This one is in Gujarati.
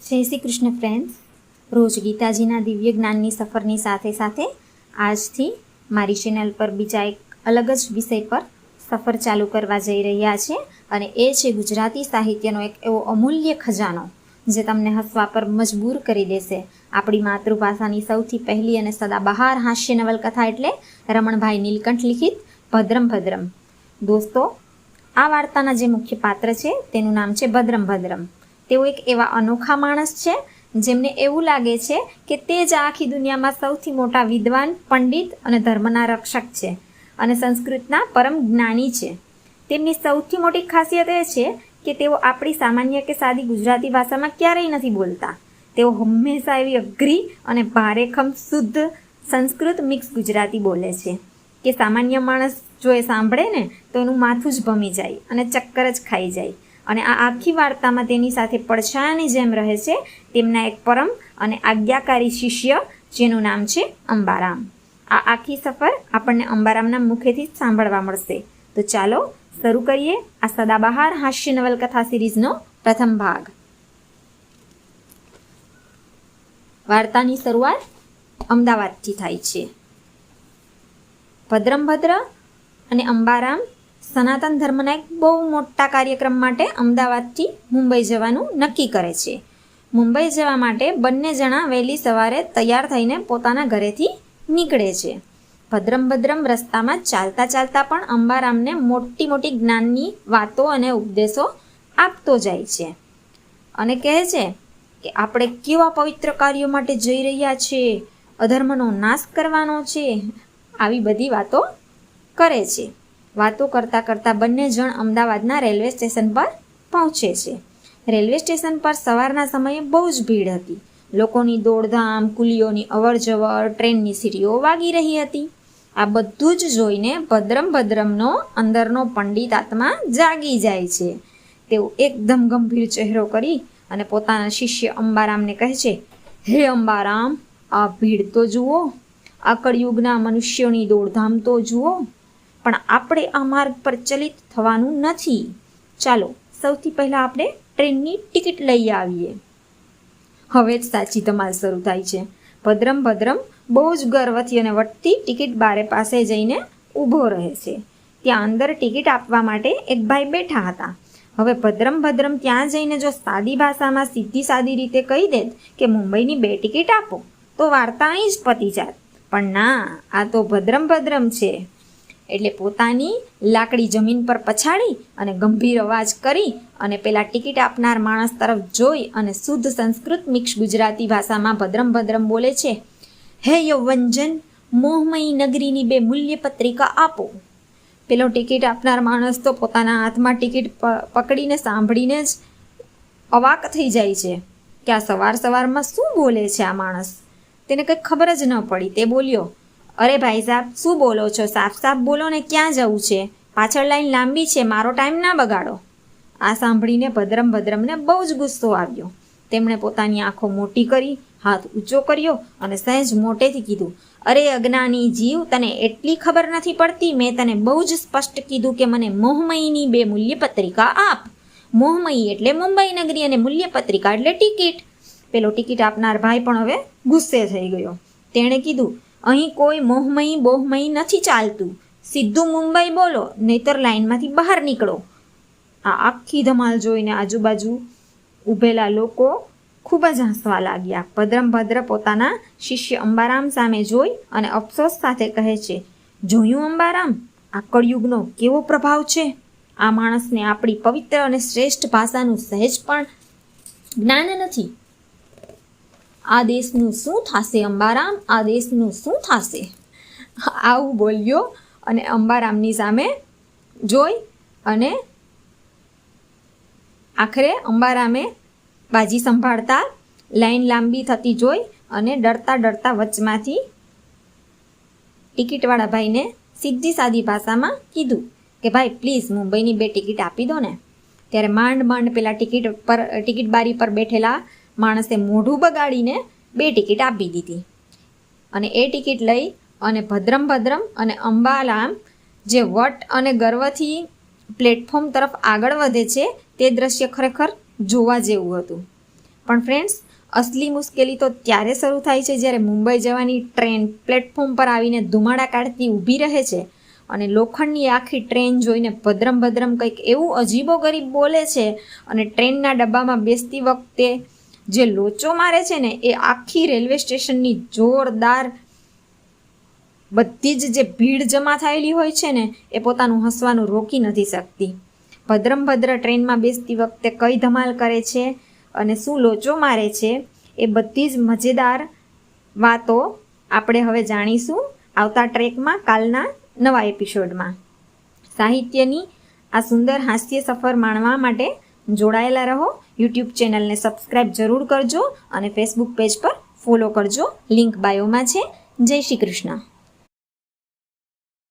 જય શ્રી કૃષ્ણ ફ્રેન્ડ્સ. રોજ ગીતાજીના દિવ્ય જ્ઞાનની સફરની સાથે સાથે આજથી મારી ચેનલ પર બીજા એક અલગ જ વિષય પર સફર ચાલુ કરવા જઈ રહ્યા છે અને એ છે ગુજરાતી સાહિત્યનો એક એવો અમૂલ્ય ખજાનો જે તમને હસવા પર મજબૂર કરી દેશે. આપણી માતૃભાષાની સૌથી પહેલી અને સદાબહાર હાસ્ય નવલકથા એટલે રમણભાઈ નીલકંઠ લિખિત ભદ્રમ ભદ્રમ. દોસ્તો, આ વાર્તાના જે મુખ્ય પાત્ર છે તેનું નામ છે ભદ્રમ ભદ્રમ. તેઓ એક એવા અનોખા માણસ છે જેમને એવું લાગે છે કે તે જ આખી દુનિયામાં સૌથી મોટા વિદ્વાન, પંડિત અને ધર્મના રક્ષક છે અને સંસ્કૃતના પરમ જ્ઞાની છે. તેમની સૌથી મોટી ખાસિયત એ છે કે તેઓ આપણી સામાન્ય કે સાદી ગુજરાતી ભાષામાં ક્યારેય નથી બોલતા. તેઓ હંમેશા એવી અઘરી અને ભારેખમ શુદ્ધ સંસ્કૃત મિક્સ ગુજરાતી બોલે છે કે સામાન્ય માણસ જો એ સાંભળે ને તો એનું માથું જ ભમી જાય અને ચક્કર જ ખાઈ જાય. અને આ આખી વાર્તામાં તેની સાથે પડછાયાની જેમ રહે છે તેમના એક પરમ અને આજ્ઞાકારી શિષ્ય જેનું નામ છે અંબારામ. આ આખી સફર આપણને અંબારામના મુખેથી જ સાંભળવા મળશે. તો ચાલો શરૂ કરીએ આ સદાબહાર હાસ્ય નવલકથા સિરીઝનો પ્રથમ ભાગ. વાર્તાની શરૂઆત અમદાવાદથી થાય છે. ભદ્રમ ભદ્ર અને અંબારામ સનાતન ધર્મના એક બહુ મોટા કાર્યક્રમ માટે અમદાવાદથી મુંબઈ જવાનું નક્કી કરે છે. મુંબઈ જવા માટે બંને જણા વહેલી સવારે તૈયાર થઈને પોતાના ઘરેથી નીકળે છે. ભદ્રમ ભદ્રમ રસ્તામાં ચાલતા ચાલતા પણ અંબારામને મોટી મોટી જ્ઞાનની વાતો અને ઉપદેશો આપતો જાય છે અને કહે છે કે આપણે કેવા પવિત્ર કાર્યો માટે જઈ રહ્યા છે, અધર્મનો નાશ કરવાનો છે, આવી બધી વાતો કરે છે. વાતો કરતાં કરતાં બંને જણ અમદાવાદના રેલવે સ્ટેશન પર પહોંચે છે. રેલવે સ્ટેશન પર સવારના સમયે બહુ જ ભીડ હતી. લોકોની દોડધામ, કુલીઓની અવરજવર, ટ્રેનની સીટીઓ વાગી રહી હતી. આ બધું જ જોઈને ભદ્રમ ભદ્રમનો અંદરનો પંડિત આત્મા જાગી જાય છે. તેઓ એકદમ ગંભીર ચહેરો કરી અને પોતાના શિષ્ય અંબારામને કહે છે, હે અંબારામ, આ ભીડ તો જુઓ, આ કળિયુગના મનુષ્યોની દોડધામ તો જુઓ, પણ આપણે આ માર્ગ પર ચલિત થવાનું નથી. ચાલો સૌથી પહેલાં આપણે ટ્રેનની ટિકિટ લઈ આવીએ. હવે જ સાચી ધમાલ શરૂ થાય છે. ભદ્રમ ભદ્રમ બહુ જ ગર્વથી અને વટતી ટિકિટ બારે પાસે જઈને ઊભો રહે છે. ત્યાં અંદર ટિકિટ આપવા માટે એક ભાઈ બેઠા હતા. હવે ભદ્રમ ભદ્રમ ત્યાં જઈને જો સાદી ભાષામાં સીધી સાદી રીતે કહી દેત કે મુંબઈની 2 ટિકિટ આપો તો વાર્તા અહીં જ પતી જાત. પણ ના, આ તો ભદ્રમ ભદ્રમ છે એટલે પોતાની લાકડી જમીન પર પછાડી અને ગંભીર અવાજ કરી અને પેલા ટિકિટ આપનાર માણસ તરફ જોઈ અને શુદ્ધ સંસ્કૃત મિક્સ ગુજરાતી ભાષામાં ભદ્રમ ભદ્રમ બોલે છે, હે યૌવનજન, મોહમયી નગરીની 2 મૂલ્ય પત્રિકા આપો. પેલો ટિકિટ આપનાર માણસ તો પોતાના હાથમાં ટિકિટ પકડીને સાંભળીને જ અવાક થઈ જાય છે કે આ સવાર સવારમાં શું બોલે છે આ માણસ. તેને કંઈ ખબર જ ન પડી. તે બોલ્યો, અરે ભાઈ સાહેબ, શું બોલો છો? સાફ સાફ બોલો ને, ક્યાં જવું છે? પાછળ લાઈન લાંબી છે, મારો ટાઈમ ના બગાડો. આ સાંભળીને ભદ્રમ ભદ્રમને બહુ જ ગુસ્સો આવ્યો. તેમણે પોતાની આંખો મોટી કરી, હાથ ઊંચો કર્યો અને સહેજ મોટેથી કીધું, અરે અજ્ઞાની જીવ, તને એટલી ખબર નથી પડતી? મેં તને બહુ જ સ્પષ્ટ કીધું કે મને મોહમયીની 2 મૂલ્ય પત્રિકા આપ. મોહમયી એટલે મુંબઈ નગરી અને મૂલ્ય પત્રિકા એટલે ટિકિટ. પેલો ટિકિટ આપનાર ભાઈ પણ હવે ગુસ્સે થઈ ગયો. તેણે કીધું, અહીં કોઈ મોહમયી બોહમયી નથી ચાલતું. સીધું મુંબઈ બોલો, નહીતર લાઈનમાંથી બહાર નીકળો. આ આખી ધમાલ જોઈને આજુબાજુ ઊભેલા લોકો ખૂબ જ હસવા લાગ્યા. ભદ્રમ ભદ્ર પોતાના શિષ્ય અંબારામ સામે જોઈ અને અફસોસ સાથે કહે છે, જોયું અંબારામ, આ કળિયુગનો કેવો પ્રભાવ છે. આ માણસને આપણી પવિત્ર અને શ્રેષ્ઠ ભાષાનું સહેજ પણ જ્ઞાન નથી. આ દેશનું શું થશે અંબારામ? આ દેશનું શું થશે? આવું બોલ્યો અને અંબારામની સામે જોઈ અને આખરે અંબારામે બાજી સંભાળતા લાઈન લાંબી થતી જોઈ અને ડરતા ડરતા વચમાંથી ટિકિટવાળા ભાઈને સીધી સાદી ભાષામાં કીધું કે ભાઈ પ્લીઝ મુંબઈની 2 ટિકિટ આપી દો ને. ત્યારે માંડ માંડ પેલા ટિકિટ બારી પર બેઠેલા માણસે મોઢું બગાડીને 2 ટિકિટ આપી દીધી. અને એ ટિકિટ લઈ અને ભદ્રમ ભદ્રમ અને અંબારામ જે વટ અને ગર્વથી પ્લેટફોર્મ તરફ આગળ વધે છે તે દ્રશ્ય ખરેખર જોવા જેવું હતું. પણ ફ્રેન્ડ્સ, અસલી મુશ્કેલી તો ત્યારે શરૂ થાય છે જ્યારે મુંબઈ જવાની ટ્રેન પ્લેટફોર્મ પર આવીને ધુમાડા કાઢતી ઊભી રહે છે અને લોખંડની આખી ટ્રેન જોઈને ભદ્રમ કંઈક એવું અજીબોગરીબ બોલે છે અને ટ્રેનના ડબ્બામાં બેસતી વખતે જે લોચો મારે છે ને એ આખી રેલવે સ્ટેશનની જોરદાર બધી જ જે ભીડ જમા થયેલી હોય છે ને એ પોતાનું હસવાનું રોકી નથી શકતી. ભદ્ર ટ્રેનમાં બેસતી વખતે કઈ ધમાલ કરે છે અને શું લોચો મારે છે એ બધી જ મજેદાર વાતો આપણે હવે જાણીશું આવતા ટ્રેકમાં, કાલના નવા એપિસોડમાં. સાહિત્યની આ સુંદર હાસ્ય સફર માણવા માટે જોડાયેલા રહો. યુટ્યુબ ચેનલને સબસ્ક્રાઈબ જરૂર કરજો અને ફેસબુક પેજ પર ફોલો કરજો. લિંક બાયોમાં છે. જય શ્રી કૃષ્ણ.